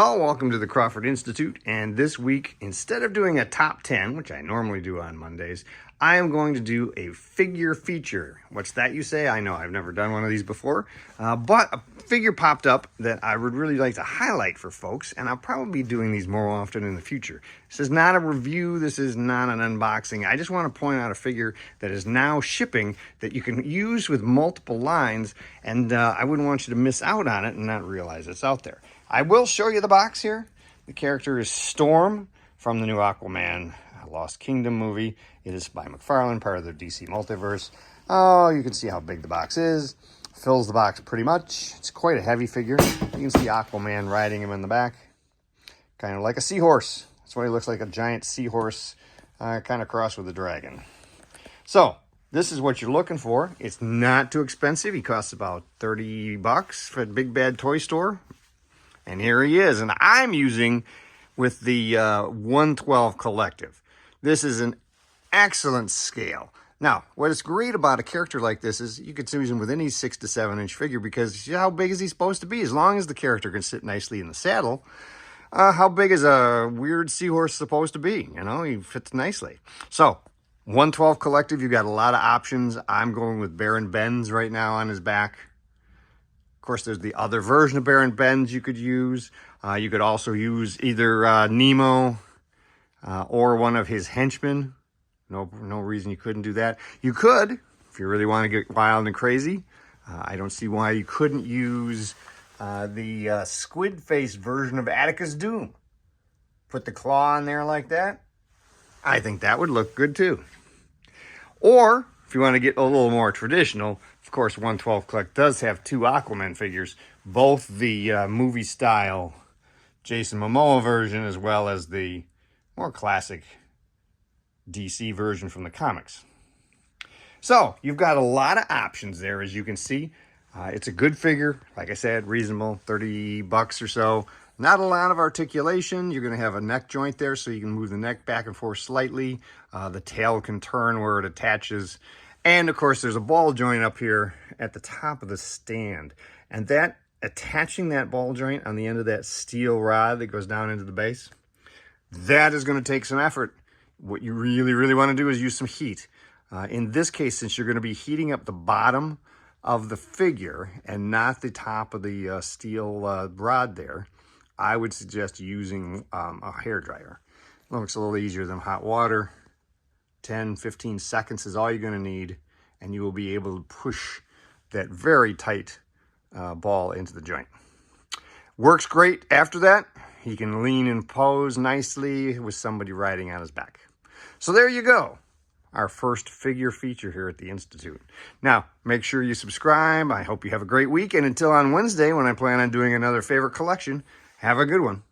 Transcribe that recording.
Welcome to the Crawford Institute, and this week, instead of doing a top 10, which I normally do on Mondays, I am going to do a figure feature. What's that, you say? I know I've never done one of these before, but a figure popped up that I would really like to highlight for folks, and I'll probably be doing these more often in the future. This is not a review, this is not an unboxing. I just want to point out a figure that is now shipping that you can use with multiple lines, and I wouldn't want you to miss out on it and not realize it's out there. I will show you the box here. The character is Storm from the new Aquaman Lost Kingdom movie. It is by Mcfarlane, part of the DC Multiverse. Oh, you can see how big the box is. Fills the box pretty much. It's quite a heavy figure. You can see Aquaman riding him in the back. Kind of like a seahorse. That's why he looks like a giant seahorse, kind of crossed with a dragon. So, this is what you're looking for. It's not too expensive. He costs about $30 for a Big Bad Toy Store. And here he is, and I'm using with the 112 Collective. This is an excellent scale. Now, what is great about a character like this is you can use him with any 6 to 7 inch figure because how big is he supposed to be? As long as the character can sit nicely in the saddle, how big is a weird seahorse supposed to be? You know, he fits nicely. So, 112 Collective, you've got a lot of options. I'm going with Baron Benz right now on his back. Of course, there's the other version of Baron Benz you could use. You could also use either Nemo or one of his henchmen. No reason you couldn't do that. You could, if you really want to get wild and crazy. I don't see why you couldn't use the squid-faced version of Atticus Doom. Put the claw on there like that. I think that would look good too. Or, if you want to get a little more traditional, of course, 112 Collect does have 2 Aquaman figures, both the movie-style Jason Momoa version as well as the more classic DC version from the comics. So, you've got a lot of options there, as you can see. It's a good figure, like I said, reasonable, $30 or so. Not a lot of articulation. You're going to have a neck joint there, so you can move the neck back and forth slightly. The tail can turn where it attaches. And, of course, there's a ball joint up here at the top of the stand. And that, attaching that ball joint on the end of that steel rod that goes down into the base, that is going to take some effort. What you really, really want to do is use some heat. In this case, since you're going to be heating up the bottom of the figure and not the top of the steel rod there, I would suggest using a hairdryer. It looks a little easier than hot water. 10, 15 seconds is all you're going to need, and you will be able to push that very tight ball into the joint. Works great after that. He can lean and pose nicely with somebody riding on his back. So there you go. Our first figure feature here at the Institute. Now, make sure you subscribe. I hope you have a great week. And until on Wednesday, when I plan on doing another favorite collection, have a good one.